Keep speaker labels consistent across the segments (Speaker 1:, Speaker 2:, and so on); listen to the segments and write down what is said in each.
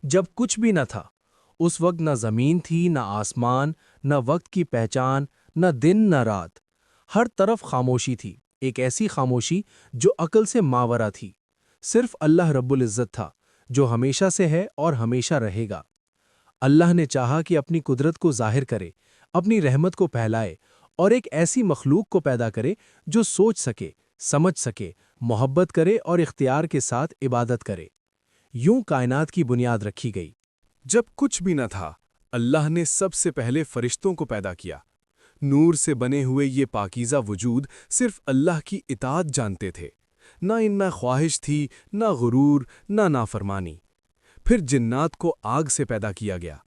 Speaker 1: جب کچھ بھی نہ تھا، اس وقت نہ زمین تھی، نہ آسمان، نہ وقت کی پہچان، نہ دن نہ رات۔ ہر طرف خاموشی تھی، ایک ایسی خاموشی جو عقل سے ماورا تھی۔ صرف اللہ رب العزت تھا، جو ہمیشہ سے ہے اور ہمیشہ رہے گا۔ اللہ نے چاہا کہ اپنی قدرت کو ظاہر کرے، اپنی رحمت کو پھیلائے اور ایک ایسی مخلوق کو پیدا کرے جو سوچ سکے، سمجھ سکے، محبت کرے اور اختیار کے ساتھ عبادت کرے۔ یوں کائنات کی بنیاد رکھی گئی۔
Speaker 2: جب کچھ بھی نہ تھا، اللہ نے سب سے پہلے فرشتوں کو پیدا کیا۔ نور سے بنے ہوئے یہ پاکیزہ وجود صرف اللہ کی اطاعت جانتے تھے، نہ ان میں خواہش تھی، نہ غرور، نہ نافرمانی۔ پھر جنات کو آگ سے پیدا کیا گیا۔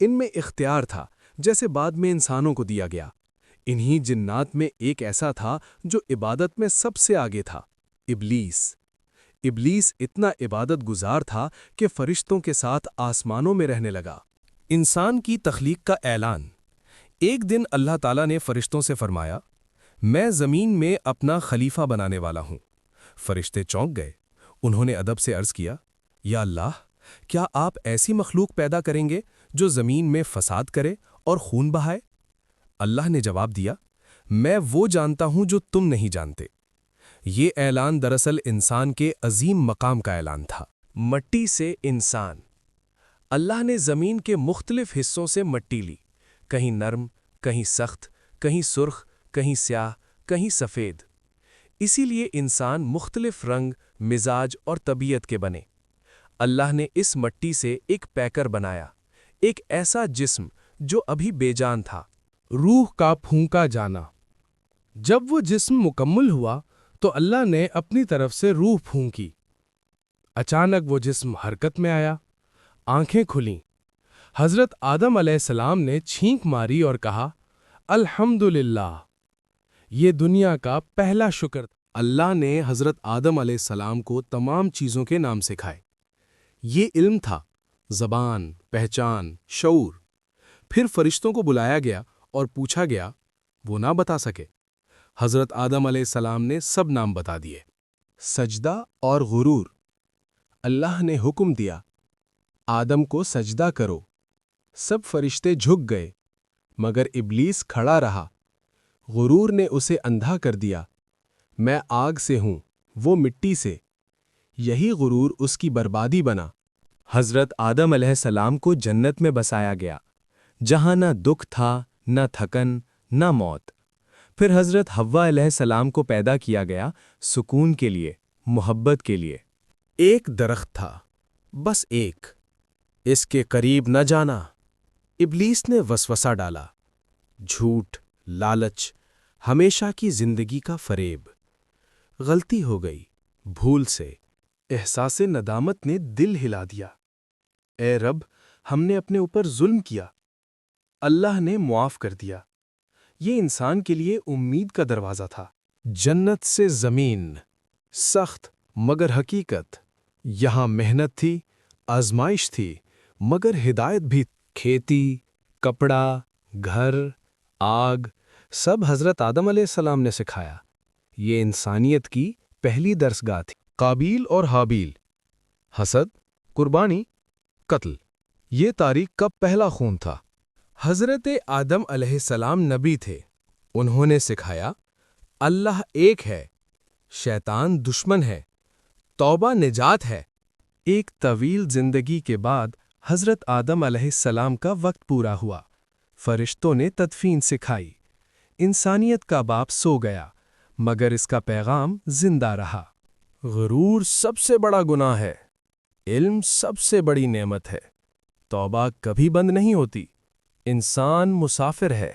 Speaker 2: ان میں اختیار تھا، جیسے بعد میں انسانوں کو دیا گیا۔ انہی جنات میں ایک ایسا تھا جو عبادت میں سب سے آگے تھا، ابلیس۔ ابلیس اتنا عبادت گزار تھا کہ فرشتوں کے ساتھ آسمانوں میں رہنے لگا۔ انسان کی تخلیق کا اعلان۔ ایک دن اللہ تعالیٰ نے فرشتوں سے فرمایا، میں زمین میں اپنا خلیفہ بنانے والا ہوں۔ فرشتے چونک گئے۔ انہوں نے ادب سے عرض کیا، یا اللہ، کیا آپ ایسی مخلوق پیدا کریں گے جو زمین میں فساد کرے اور خون بہائے؟ اللہ نے جواب دیا، میں وہ جانتا ہوں جو تم نہیں جانتے۔ یہ اعلان دراصل انسان کے عظیم مقام کا اعلان تھا۔
Speaker 1: مٹی سے انسان۔ اللہ نے زمین کے مختلف حصوں سے مٹی لی، کہیں نرم، کہیں سخت، کہیں سرخ، کہیں سیاہ، کہیں سفید۔ اسی لیے انسان مختلف رنگ، مزاج اور طبیعت کے بنے۔ اللہ نے اس مٹی سے ایک پیکر بنایا، ایک ایسا جسم جو ابھی بے جان تھا۔
Speaker 3: روح کا پھونکا جانا۔ جب وہ جسم مکمل ہوا تو اللہ نے اپنی طرف سے روح پھونکی۔ اچانک وہ جسم حرکت میں آیا، آنکھیں کھلیں۔ حضرت آدم علیہ السلام نے چھینک ماری اور کہا، الحمدللہ، یہ دنیا کا پہلا شکر۔
Speaker 2: اللہ نے حضرت آدم علیہ السلام کو تمام چیزوں کے نام سکھائے۔ یہ علم تھا، زبان، پہچان، شعور۔ پھر فرشتوں کو بلایا گیا اور پوچھا گیا، وہ نہ بتا سکے۔ حضرت آدم علیہ السلام نے سب نام بتا دیے۔
Speaker 1: سجدہ اور غرور۔ اللہ نے حکم دیا، آدم کو سجدہ کرو۔ سب فرشتے جھک گئے، مگر ابلیس کھڑا رہا۔ غرور نے اسے اندھا کر دیا۔ میں آگ سے ہوں، وہ مٹی سے۔ یہی غرور اس کی بربادی بنا۔ حضرت آدم علیہ السلام کو جنت میں بسایا گیا، جہاں نہ دکھ تھا، نہ تھکن، نہ موت۔ پھر حضرت حوا علیہ السلام کو پیدا کیا گیا سکون کے لیے، محبت کے لیے۔
Speaker 2: ایک درخت تھا، بس ایک، اس کے قریب نہ جانا۔ ابلیس نے وسوسہ ڈالا، جھوٹ، لالچ، ہمیشہ کی زندگی کا فریب۔ غلطی ہو گئی، بھول سے۔ احساس ندامت نے دل ہلا دیا۔ اے رب، ہم نے اپنے اوپر ظلم کیا۔ اللہ نے معاف کر دیا۔ یہ انسان کے لیے امید کا دروازہ تھا۔ جنت سے زمین، سخت مگر حقیقت۔ یہاں محنت تھی، آزمائش تھی، مگر ہدایت بھی۔ کھیتی، کپڑا، گھر، آگ، سب حضرت آدم علیہ السلام نے سکھایا۔ یہ انسانیت کی پہلی درسگاہ تھی۔ قابیل اور حابیل، حسد، قربانی، قتل، یہ تاریخ کا پہلا خون تھا۔ حضرت آدم علیہ السلام نبی تھے۔ انہوں نے سکھایا، اللہ ایک ہے، شیطان دشمن ہے، توبہ نجات ہے۔ ایک طویل زندگی کے بعد حضرت آدم علیہ السلام کا وقت پورا ہوا۔ فرشتوں نے تدفین سکھائی۔ انسانیت کا باپ سو گیا، مگر اس کا پیغام زندہ رہا۔ غرور سب سے بڑا گناہ ہے، علم سب سے بڑی نعمت ہے۔ توبہ کبھی بند نہیں ہوتی، انسان مسافر ہے۔